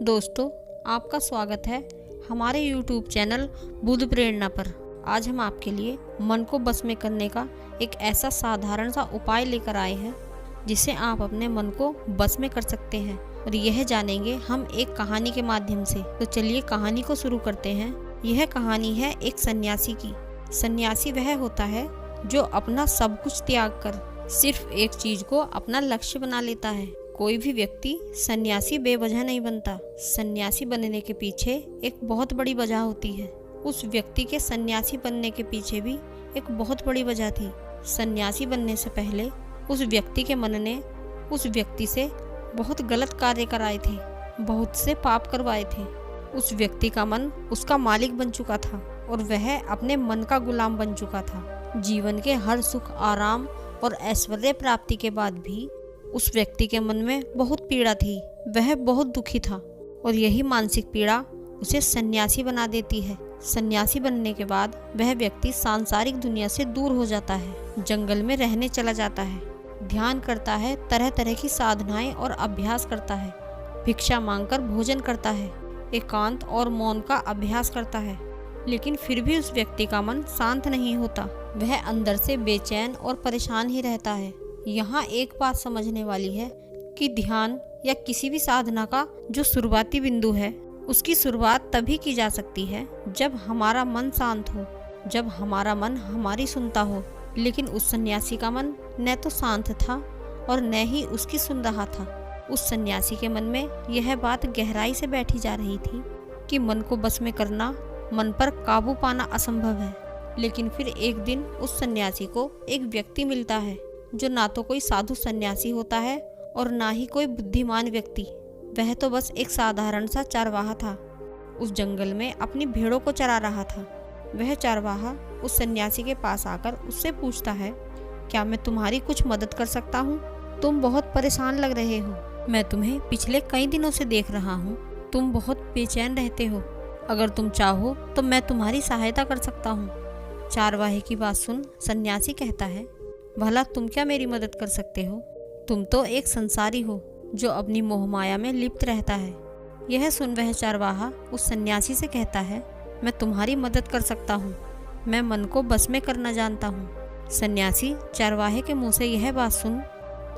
दोस्तों, आपका स्वागत है हमारे YouTube चैनल बुद्ध प्रेरणा पर। आज हम आपके लिए मन को बस में करने का एक ऐसा साधारण सा उपाय लेकर आए हैं जिससे आप अपने मन को बस में कर सकते हैं, और यह जानेंगे हम एक कहानी के माध्यम से। तो चलिए कहानी को शुरू करते हैं। यह कहानी है एक सन्यासी की। सन्यासी वह होता है जो अपना सब कुछ त्याग कर सिर्फ एक चीज को अपना लक्ष्य बना लेता है। कोई भी व्यक्ति सन्यासी बेवजह नहीं बनता। सन्यासी बनने के पीछे एक बहुत बड़ी वजह होती है। उस व्यक्ति के सन्यासी बनने के पीछे भी एक बहुत बड़ी वजह थी। सन्यासी बनने से पहले उस व्यक्ति के मन ने उस व्यक्ति से बहुत गलत कार्य कराए थे, बहुत से पाप करवाए थे। उस व्यक्ति का मन उसका मालिक बन चुका था और वह अपने मन का गुलाम बन चुका था। जीवन के हर सुख, आराम और ऐश्वर्य प्राप्ति के बाद भी उस व्यक्ति के मन में बहुत पीड़ा थी। वह बहुत दुखी था और यही मानसिक पीड़ा उसे सन्यासी बना देती है। सन्यासी बनने के बाद वह व्यक्ति सांसारिक दुनिया से दूर हो जाता है, जंगल में रहने चला जाता है, ध्यान करता है, तरह तरह की साधनाएं और अभ्यास करता है, भिक्षा मांगकर भोजन करता है, एकांत और मौन का अभ्यास करता है। लेकिन फिर भी उस व्यक्ति का मन शांत नहीं होता। वह अंदर से बेचैन और परेशान ही रहता है। यहाँ एक बात समझने वाली है कि ध्यान या किसी भी साधना का जो शुरुआती बिंदु है, उसकी शुरुआत तभी की जा सकती है जब हमारा मन शांत हो, जब हमारा मन हमारी सुनता हो। लेकिन उस सन्यासी का मन न तो शांत था और न ही उसकी सुन रहा था। उस सन्यासी के मन में यह बात गहराई से बैठी जा रही थी कि मन को बस में करना, मन पर काबू पाना असंभव है। लेकिन फिर एक दिन उस सन्यासी को एक व्यक्ति मिलता है जो ना तो कोई साधु सन्यासी होता है और ना ही कोई बुद्धिमान व्यक्ति। वह तो बस एक साधारण सा चरवाहा था। उस जंगल में अपनी भेड़ों को चरा रहा था। वह चरवाहा उस सन्यासी के पास आकर उससे पूछता है, क्या मैं तुम्हारी कुछ मदद कर सकता हूँ? तुम बहुत परेशान लग रहे हो। मैं तुम्हें पिछले कई दिनों से देख रहा हूँ। तुम बहुत बेचैन रहते हो। अगर तुम चाहो तो मैं तुम्हारी सहायता कर सकता हूँ। चरवाहे की बात सुन सन्यासी कहता है, भला तुम क्या मेरी मदद कर सकते हो? तुम तो एक संसारी हो जो अपनी मोहमाया में लिप्त रहता है। यह सुन वह चरवाहा उस सन्यासी से कहता है, मैं तुम्हारी मदद कर सकता हूँ। मैं मन को बस में करना जानता हूँ। सन्यासी चरवाहे के मुंह से यह बात सुन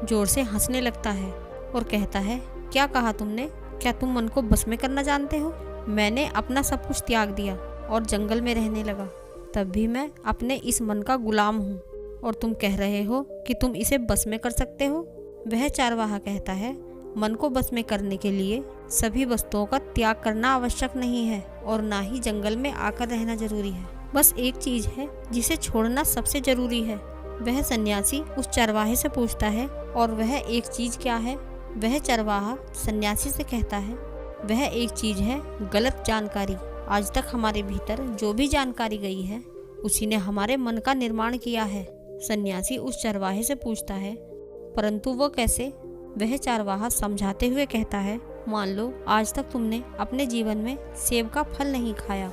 जोर से हंसने लगता है और कहता है, क्या कहा तुमने? क्या तुम मन को बस में करना जानते हो? मैंने अपना सब कुछ त्याग दिया और जंगल में रहने लगा, तब भी मैं अपने इस मन का गुलाम हूँ, और तुम कह रहे हो कि तुम इसे बस में कर सकते हो? वह चरवाहा कहता है, मन को बस में करने के लिए सभी वस्तुओं का त्याग करना आवश्यक नहीं है और ना ही जंगल में आकर रहना जरूरी है। बस एक चीज है जिसे छोड़ना सबसे जरूरी है। वह सन्यासी उस चरवाहे से पूछता है, और वह एक चीज क्या है? वह चरवाहा सन्यासी से कहता है, वह एक चीज है गलत जानकारी। आज तक हमारे भीतर जो भी जानकारी गई है उसी ने हमारे मन का निर्माण किया है। सन्यासी उस चरवाहे से पूछता है, परंतु वो कैसे? वह चरवाहा समझाते हुए कहता है, मान लो आज तक तुमने अपने जीवन में सेब का फल नहीं खाया,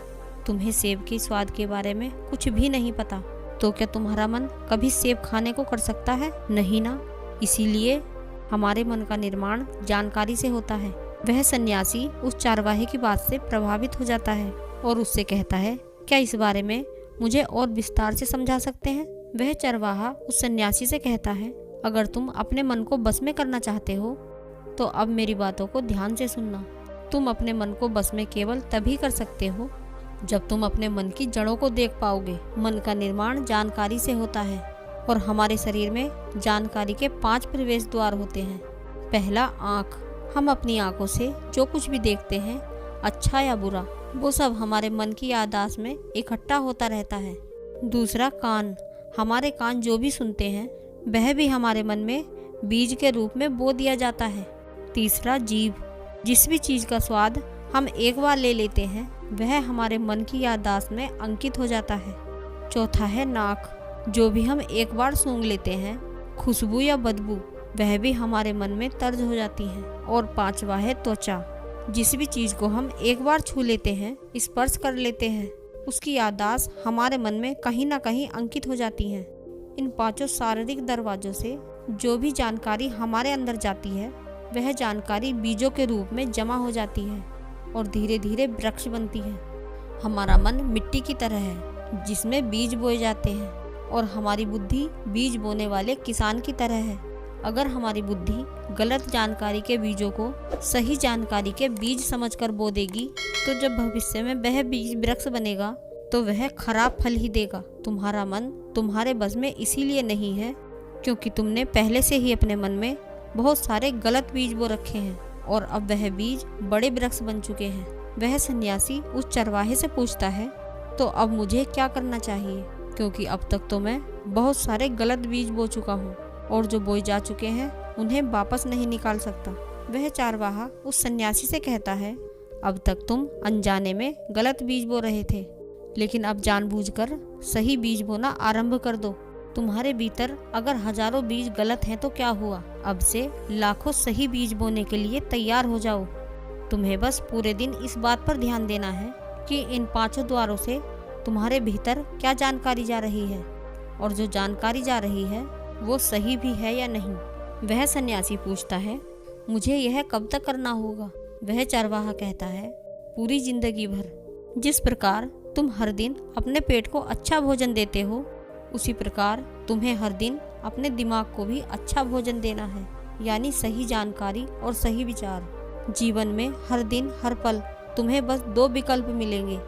तुम्हें सेब के स्वाद के बारे में कुछ भी नहीं पता, तो क्या तुम्हारा मन कभी सेब खाने को कर सकता है? नहीं ना। इसीलिए हमारे मन का निर्माण जानकारी से होता है। वह सन्यासी उस चरवाहे की बात से प्रभावित हो जाता है और उससे कहता है, क्या इस बारे में मुझे और विस्तार से समझा सकते हैं? वह चरवाहा उस सन्यासी से कहता है, अगर तुम अपने मन को बस में करना चाहते हो तो अब मेरी बातों को ध्यान से सुनना। तुम अपने मन को बस में केवल तभी कर सकते हो जब तुम अपने मन की जड़ों को देख पाओगे। मन का निर्माण जानकारी से होता है और हमारे शरीर में जानकारी के 5 प्रवेश द्वार होते हैं। पहला, आँख। हम अपनी आँखों से जो कुछ भी देखते हैं, अच्छा या बुरा, वो सब हमारे मन की याददाश्त में इकट्ठा होता रहता है। दूसरा, कान। हमारे कान जो भी सुनते हैं वह भी हमारे मन में बीज के रूप में बो दिया जाता है। तीसरा, जीभ। जिस भी चीज़ का स्वाद हम एक बार ले लेते हैं वह हमारे मन की याददाश्त में अंकित हो जाता है। चौथा है नाक। जो भी हम एक बार सूंघ लेते हैं, खुशबू या बदबू, वह भी हमारे मन में दर्ज हो जाती है। और पांचवा है त्वचा। जिस भी चीज़ को हम एक बार छू लेते हैं, स्पर्श कर लेते हैं, उसकी याददाश्त हमारे मन में कहीं ना कहीं अंकित हो जाती है। इन 5 शारीरिक दरवाजों से जो भी जानकारी हमारे अंदर जाती है वह जानकारी बीजों के रूप में जमा हो जाती है और धीरे धीरे वृक्ष बनती है। हमारा मन मिट्टी की तरह है जिसमें बीज बोए जाते हैं और हमारी बुद्धि बीज बोने वाले किसान की तरह है। अगर हमारी बुद्धि गलत जानकारी के बीजों को सही जानकारी के बीज समझकर बो देगी तो जब भविष्य में वह बीज वृक्ष बनेगा तो वह खराब फल ही देगा। तुम्हारा मन तुम्हारे बस में इसीलिए नहीं है क्योंकि तुमने पहले से ही अपने मन में बहुत सारे गलत बीज बो रखे हैं और अब वह बीज बड़े वृक्ष बन चुके हैं। वह सन्यासी उस चरवाहे से पूछता है, तो अब मुझे क्या करना चाहिए, क्योंकि अब तक तो मैं बहुत सारे गलत बीज बो चुका हूँ और जो बोए जा चुके हैं उन्हें वापस नहीं निकाल सकता। वह चरवाहा उस सन्यासी से कहता है, अब तक तुम अनजाने में गलत बीज बो रहे थे, लेकिन अब जानबूझकर सही बीज बोना आरंभ कर दो। तुम्हारे भीतर अगर हजारों बीज गलत हैं तो क्या हुआ, अब से लाखों सही बीज बोने के लिए तैयार हो जाओ। तुम्हें बस पूरे दिन इस बात पर ध्यान देना है कि इन 5 द्वारों से तुम्हारे भीतर क्या जानकारी जा रही है और जो जानकारी जा रही है वो सही भी है या नहीं। वह सन्यासी पूछता है, मुझे यह कब तक करना होगा। वह चरवाहा कहता है, पूरी जिंदगी भर। जिस प्रकार तुम हर दिन अपने पेट को अच्छा भोजन देते हो उसी प्रकार तुम्हें हर दिन अपने दिमाग को भी अच्छा भोजन देना है, यानी सही जानकारी और सही विचार। जीवन में हर दिन हर पल तुम्हें बस 2 विकल्प मिलेंगे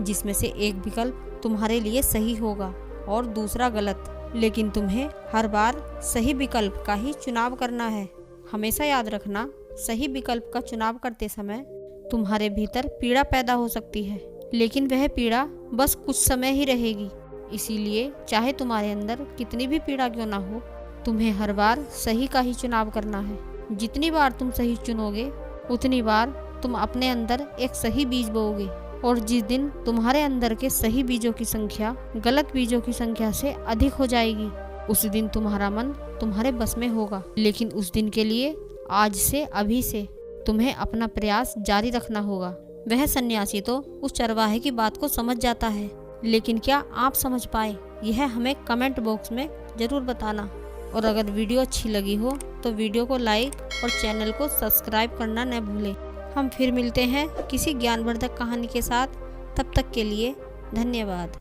जिसमें से एक विकल्प तुम्हारे लिए सही होगा और दूसरा गलत, लेकिन तुम्हें हर बार सही विकल्प का ही चुनाव करना है। हमेशा याद रखना, सही विकल्प का चुनाव करते समय तुम्हारे भीतर पीड़ा पैदा हो सकती है, लेकिन वह पीड़ा बस कुछ समय ही रहेगी। इसीलिए चाहे तुम्हारे अंदर कितनी भी पीड़ा क्यों ना हो, तुम्हें हर बार सही का ही चुनाव करना है। जितनी बार तुम सही चुनोगे उतनी बार तुम अपने अंदर एक सही बीज बोओगे और जिस दिन तुम्हारे अंदर के सही बीजों की संख्या गलत बीजों की संख्या से अधिक हो जाएगी उस दिन तुम्हारा मन तुम्हारे बस में होगा। लेकिन उस दिन के लिए आज से, अभी से तुम्हें अपना प्रयास जारी रखना होगा। वह सन्यासी तो उस चरवाहे की बात को समझ जाता है, लेकिन क्या आप समझ पाए, यह हमें कमेंट बॉक्स में ज़रूर बताना। और अगर वीडियो अच्छी लगी हो तो वीडियो को लाइक और चैनल को सब्सक्राइब करना न भूलें। हम फिर मिलते हैं किसी ज्ञानवर्धक कहानी के साथ। तब तक के लिए धन्यवाद।